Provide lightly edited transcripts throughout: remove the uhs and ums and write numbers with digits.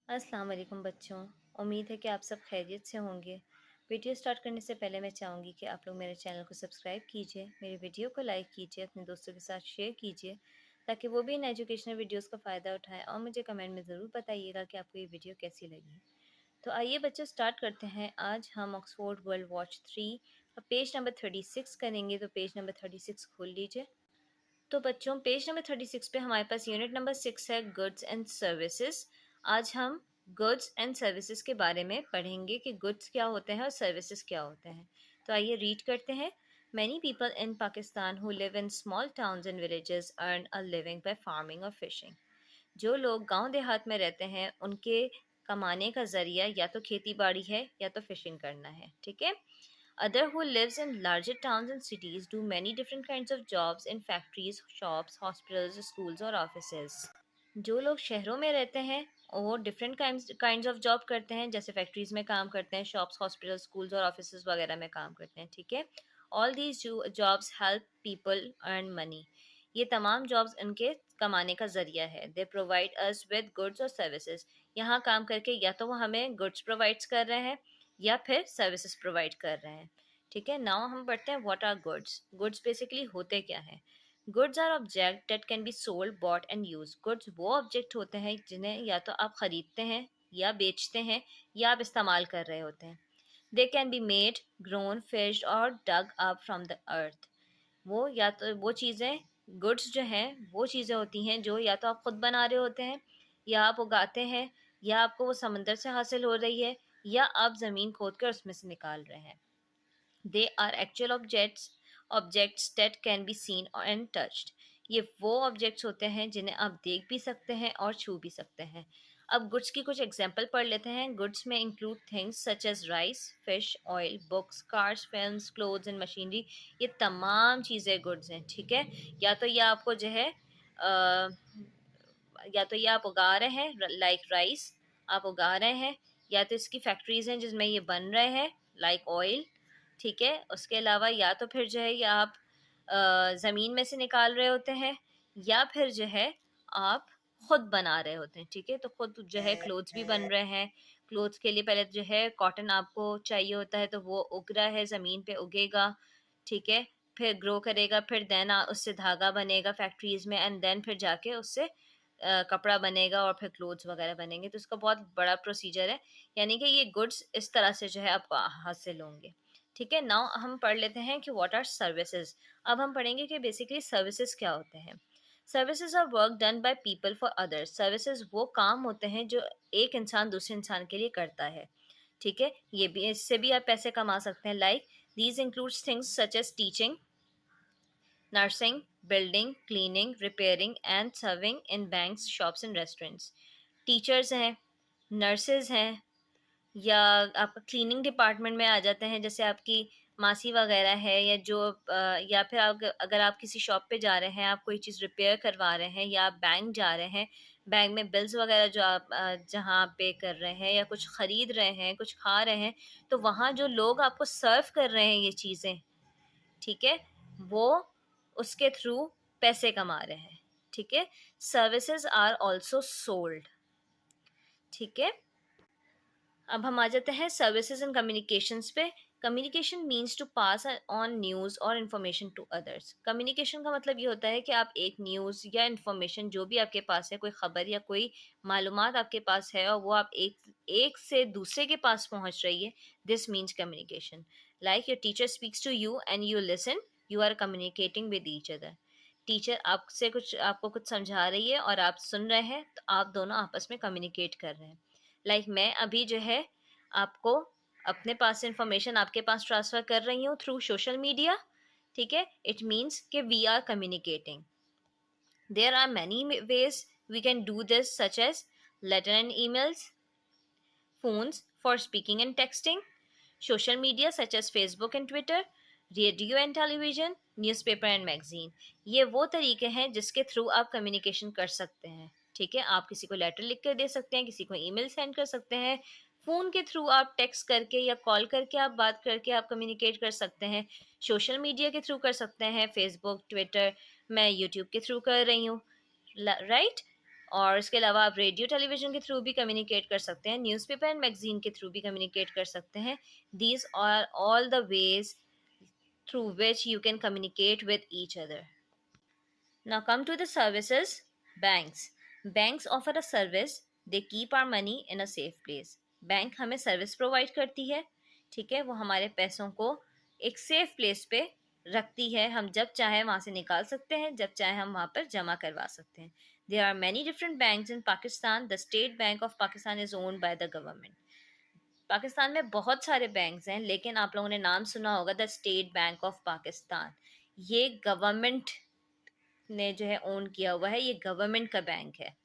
अस्सलाम वालेकुम बच्चों। उम्मीद है कि आप सब खैरियत से होंगे। वीडियो स्टार्ट करने से पहले मैं चाहूँगी कि आप लोग मेरे चैनल को सब्सक्राइब कीजिए, मेरे वीडियो को लाइक कीजिए, अपने दोस्तों के साथ शेयर कीजिए ताकि वो भी इन एजुकेशनल वीडियोस का फ़ायदा उठाएं और मुझे कमेंट में ज़रूर बताइएगा कि आपको ये वीडियो कैसी लगी। तो आइए बच्चों स्टार्ट करते हैं। आज हम ऑक्सफोर्ड वर्ल्ड वॉच 3 का पेज नंबर 36 करेंगे। तो पेज नंबर 36 खोल लीजिए। तो बच्चों पेज नंबर 36 पे हमारे पास यूनिट नंबर 6 है, गुड्स एंड सर्विसेज। आज हम गुड्स एंड सर्विसेज के बारे में पढ़ेंगे कि गुड्स क्या होते हैं और सर्विसेज क्या होते हैं। तो आइए रीड करते हैं। Many people in Pakistan who live in small towns and villages earn a living by farming और फिशिंग। जो लोग गांव देहात में रहते हैं उनके कमाने का जरिया या तो खेती बाड़ी है या तो फिशिंग करना है। ठीक है। Other who lives in larger towns and cities do many different kinds of jobs in factories, shops, hospitals, schools और offices. जो लोग शहरों में रहते हैं वो डिफरेंट काइंड्स ऑफ जॉब करते हैं, जैसे फैक्ट्रीज में काम करते हैं, शॉप्स, हॉस्पिटल, स्कूल्स और ऑफिसेज वगैरह में काम करते हैं। ठीक है। All these jobs help people earn money. ये तमाम जॉब्स उनके कमाने का जरिया है। They provide us with goods और सर्विसेज। यहाँ काम करके या तो वो हमें गुड्स प्रोवाइड्स कर रहे हैं या फिर सर्विसेज प्रोवाइड कर रहे हैं। ठीक है। नाउ हम पढ़ते हैं what are goods. Goods basically होते क्या हैं। Goods are object that can be sold, bought and use. Goods वो ऑब्जेक्ट होते हैं जिन्हें या तो आप खरीदते हैं या बेचते हैं या आप इस्तेमाल कर रहे होते हैं। They can be made, grown, fished और dug up from the earth. वो या तो वो चीज़ें, गुड्स जो हैं वो चीज़ें होती हैं जो या तो आप खुद बना रहे होते हैं या आप उगाते हैं या आपको वो समंदर से हासिल हो रही है या आप ज़मीन खोद कर उसमें से निकाल रहे हैं। They are actual objects that can be seen and touched. ये वो ऑब्जेक्ट्स होते हैं जिन्हें आप देख भी सकते हैं और छू भी सकते हैं। अब गुड्स की कुछ एग्जांपल पढ़ लेते हैं। गुड्स में include things such as rice, fish, oil, books, cars, films, clothes and machinery. ये तमाम चीज़ें गुड्स हैं। ठीक है। या तो ये आपको जो है या तो ये आप उगा रहे हैं, लाइक राइस आप उगा रहे हैं, या तो इसकी फैक्ट्रीज हैं जिसमें ये बन रहे हैं, लाइक ऑयल। ठीक है। उसके अलावा या तो फिर जो है ये आप ज़मीन में से निकाल रहे होते हैं या फिर जो है आप खुद बना रहे होते हैं। ठीक है। तो खुद जो है क्लोथ्स भी बन रहे हैं। क्लोथ्स के लिए पहले जो है कॉटन आपको चाहिए होता है, तो वो उग रहा है, ज़मीन पे उगेगा। ठीक है। फिर ग्रो करेगा, फिर देन उससे धागा बनेगा फैक्ट्रीज में, एंड देन फिर जाके उससे कपड़ा बनेगा और फिर क्लोथ्स वगैरह बनेंगे। तो इसका बहुत बड़ा प्रोसीजर है, यानी कि ये गुड्स इस तरह से जो है आपको हासिल होंगे। ठीक है। नाउ हम पढ़ लेते हैं कि व्हाट आर सर्विसेज। अब हम पढ़ेंगे कि बेसिकली सर्विसेज क्या होते हैं। Services are work done by people for others. Services वो काम होते हैं जो एक इंसान दूसरे इंसान के लिए करता है। ठीक है। ये भी, इससे भी आप पैसे कमा सकते हैं। Like these includes things such as teaching, nursing, building, cleaning, repairing and serving in banks, shops and restaurants. Teachers हैं, नर्सेज हैं, या आपका क्लीनिंग डिपार्टमेंट में आ जाते हैं, जैसे आपकी मासी वगैरह है, या जो या फिर आप अगर आप किसी शॉप पे जा रहे हैं, आप कोई चीज़ रिपेयर करवा रहे हैं, या आप बैंक जा रहे हैं, बैंक में बिल्स वगैरह जो आप जहाँ आप पे कर रहे हैं या कुछ ख़रीद रहे हैं, कुछ खा रहे हैं, तो वहाँ जो लोग आपको सर्व कर रहे हैं ये चीज़ें, ठीक है, वो उसके थ्रू पैसे कमा रहे हैं। ठीक है। Services are also sold. ठीक है। अब हम आ जाते हैं सर्विसेज एंड कम्युनिकेशंस पे। Communication means to pass on news और इन्फॉर्मेशन टू अदर्स। कम्युनिकेशन का मतलब ये होता है कि आप एक न्यूज़ या इन्फॉर्मेशन जो भी आपके पास है, कोई ख़बर या कोई मालूमात आपके पास है और वो आप एक से दूसरे के पास पहुंच रही है, this means communication. Like your teacher speaks to you and you listen, you are communicating with each other. Teacher आपको कुछ समझा रही है और आप सुन रहे हैं, तो आप दोनों आपस में कम्युनिकेट कर रहे हैं। लाइक मैं अभी जो है आपको अपने पास से इंफॉर्मेशन आपके पास ट्रांसफ़र कर रही हूँ थ्रू सोशल मीडिया। ठीक है। इट मीन्स कि we are communicating. There are many ways we can do this, such as letter and emails, phones for speaking and texting, social media such as Facebook and Twitter, radio and television, newspaper and magazine. ये वो तरीके हैं जिसके through आप communication कर सकते हैं। ठीक है। आप किसी को लेटर लिख कर दे सकते हैं, किसी को ईमेल सेंड कर सकते हैं, फ़ोन के थ्रू आप टेक्स्ट करके या कॉल करके आप बात करके आप कम्युनिकेट कर सकते हैं, सोशल मीडिया के थ्रू कर सकते हैं, फेसबुक, ट्विटर, मैं यूट्यूब के थ्रू कर रही हूँ, राइट। और इसके अलावा आप रेडियो टेलीविज़न के थ्रू भी कम्युनिकेट कर सकते हैं, न्यूज़पेपर एंड मैगज़ीन के थ्रू भी कम्युनिकेट कर सकते हैं। These are all the ways through which you can communicate with each other. Now come to the services. Banks. Banks offer a service. They keep our money in a safe place. Bank हमें service provide करती है, ठीक है, वो हमारे पैसों को एक सेफ प्लेस पे रखती है। हम जब चाहे वहाँ से निकाल सकते हैं, जब चाहे हम वहाँ पर जमा करवा सकते हैं। There are many different banks in Pakistan. The State Bank of Pakistan is owned by the government. Pakistan में बहुत सारे बैंक्स हैं, लेकिन आप लोगों ने नाम सुना होगा the state bank of Pakistan. ये गवर्नमेंट ने जो है ओन किया हुआ है, ये गवर्नमेंट का बैंक है।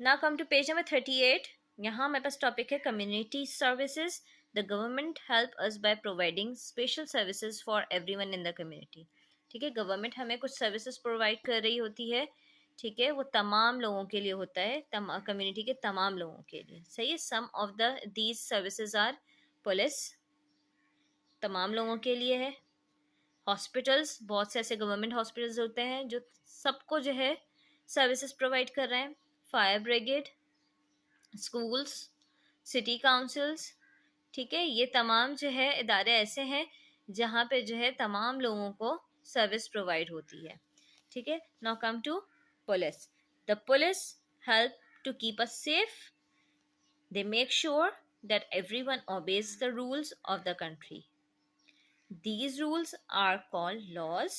Now come to page number 38। यहाँ मेरे पास टॉपिक है community services. The government help us by providing special services for everyone in the community. ठीक है, गवर्नमेंट हमें कुछ सर्विसेज प्रोवाइड कर रही होती है, ठीक है, वो तमाम लोगों के लिए होता है, कम्युनिटी के तमाम लोगों के लिए। सही है। Some of these services are police, तमाम लोगों के लिए है। हॉस्पिटल्स, बहुत से ऐसे गवर्नमेंट हॉस्पिटल्स होते हैं जो सबको जो है सर्विसेज प्रोवाइड कर रहे हैं। Fire brigade, schools, city councils, ठीक है, ये तमाम जो है इदारे ऐसे हैं जहाँ पे जो है तमाम लोगों को सर्विस प्रोवाइड होती है। ठीक है। Now come to police. The police help to keep us safe. They make sure that everyone obeys the rules of the country. These rules are called laws.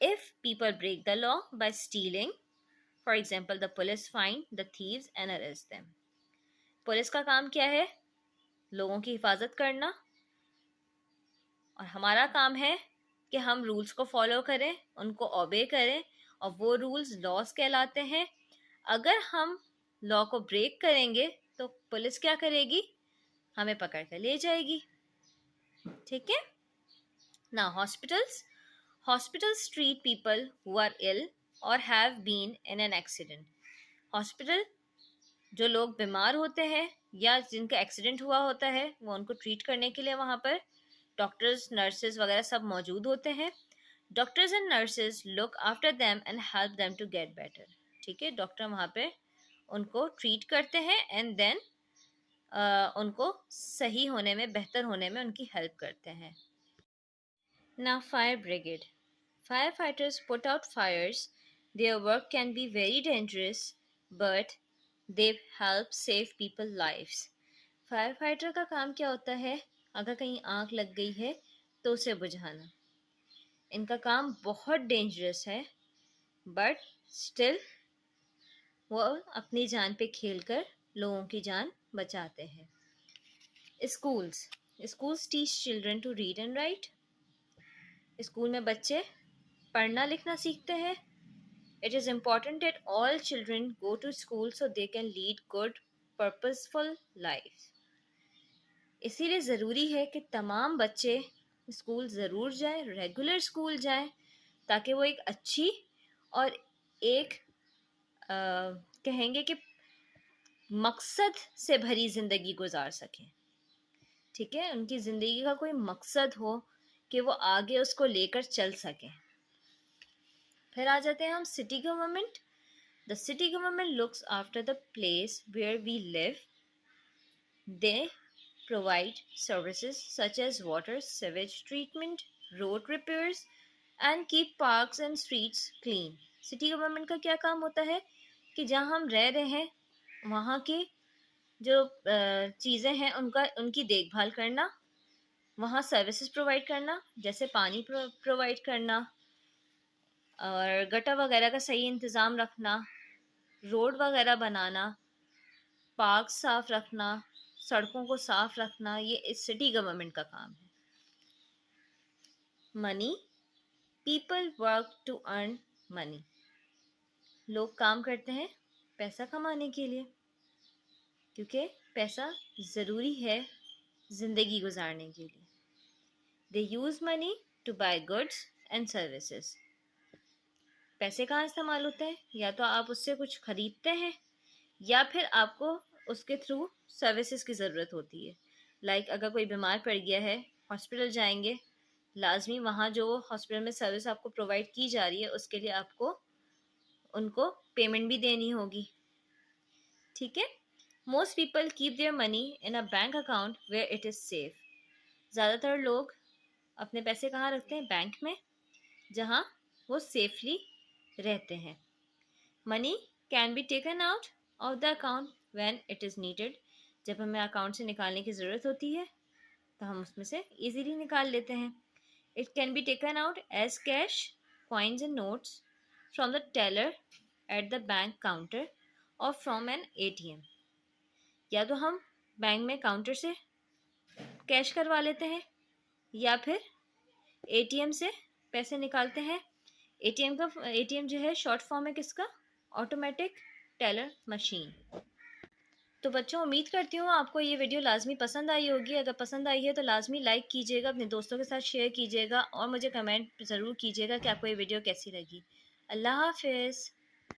If people break the law by stealing, for example, the police find the thieves and arrest them. Police का काम क्या है? लोगों की हिफाजत करना, और हमारा काम है कि हम रूल्स को फॉलो करें, उनको ओबे करें, और वो रूल्स लॉज कहलाते हैं। अगर हम लॉ को ब्रेक करेंगे तो पुलिस क्या करेगी? हमें पकड़ कर ले जाएगी। ठीक है। Now hospitals. Hospitals treat people who are ill or have been in an accident. Hospital जो लोग बीमार होते हैं या जिनका एक्सीडेंट हुआ होता है, वो उनको ट्रीट करने के लिए वहाँ पर डॉक्टर्स, नर्सेज वगैरह सब मौजूद होते हैं। Doctors and nurses look after them and help them to get better. ठीक है, डॉक्टर वहाँ पे उनको ट्रीट करते हैं एंड देन उनको सही होने में, बेहतर होने में उनकी हेल्प करते हैं। Now, fire brigade. Firefighters put out fires. Their work can be very dangerous, but they help save people's lives. Firefighter का काम क्या होता है? अगर कहीं आग लग गई है तो उसे बुझाना। इनका काम बहुत डेंजरस है, बट स्टिल वो अपनी जान पे खेलकर लोगों की जान बचाते हैं। Schools teach children to read and write. School में बच्चे पढ़ना लिखना सीखते हैं। It is important that all children go to school so they can lead good, purposeful life. इसीलिए ज़रूरी है कि तमाम बच्चे स्कूल ज़रूर जाएं, रेगुलर स्कूल जाएं, ताकि वो एक अच्छी और एक कहेंगे कि मकसद से भरी ज़िंदगी गुजार सकें। ठीक है, उनकी ज़िंदगी का कोई मकसद हो कि वो आगे उसको लेकर चल सकें। फिर आ जाते हैं हम city government. The city government looks after the place where we live. They provide services such as water, sewage treatment, road repairs and keep parks and streets clean. City government का क्या काम होता है कि जहाँ हम रह रहे हैं वहाँ की जो चीज़ें हैं उनकी देखभाल करना, वहाँ सर्विसेज प्रोवाइड करना, जैसे पानी प्रोवाइड करना और गटर वगैरह का सही इंतज़ाम रखना, रोड वगैरह बनाना, पार्क साफ रखना, सड़कों को साफ रखना, ये इस सिटी गवर्नमेंट का काम है। Money, people work to earn money. लोग काम करते हैं पैसा कमाने के लिए, क्योंकि पैसा ज़रूरी है ज़िंदगी गुजारने के लिए। They use money to buy goods and services. पैसे कहाँ इस्तेमाल होते हैं? या तो आप उससे कुछ ख़रीदते हैं या फिर आपको उसके थ्रू सर्विसेज की ज़रूरत होती है। लाइक अगर कोई बीमार पड़ गया है, हॉस्पिटल जाएंगे, लाजमी वहाँ जो हॉस्पिटल में सर्विस आपको प्रोवाइड की जा रही है उसके लिए आपको उनको पेमेंट भी देनी होगी, ठीक है। Most people keep their money in a bank account where it is safe. ज़्यादातर लोग अपने पैसे कहाँ रखते हैं? बैंक में, जहाँ वो सेफली रहते हैं। Money can be taken out of the account when it is needed. जब हमें अकाउंट से निकालने की ज़रूरत होती है तो हम उसमें से इजीली निकाल लेते हैं। It can be taken out as cash, coins and notes from the teller at the bank counter और फ्रॉम एन एटीएम। या तो हम बैंक में काउंटर से कैश करवा लेते हैं या फिर एटीएम से पैसे निकालते हैं। एटीएम जो है शॉर्ट फॉर्म है किसका? Automatic teller machine. तो बच्चों, उम्मीद करती हूँ आपको ये वीडियो लाजमी पसंद आई होगी। अगर पसंद आई है तो लाजमी लाइक कीजिएगा, अपने दोस्तों के साथ शेयर कीजिएगा और मुझे कमेंट ज़रूर कीजिएगा कि आपको ये वीडियो कैसी लगी। अल्लाह हाफिज़।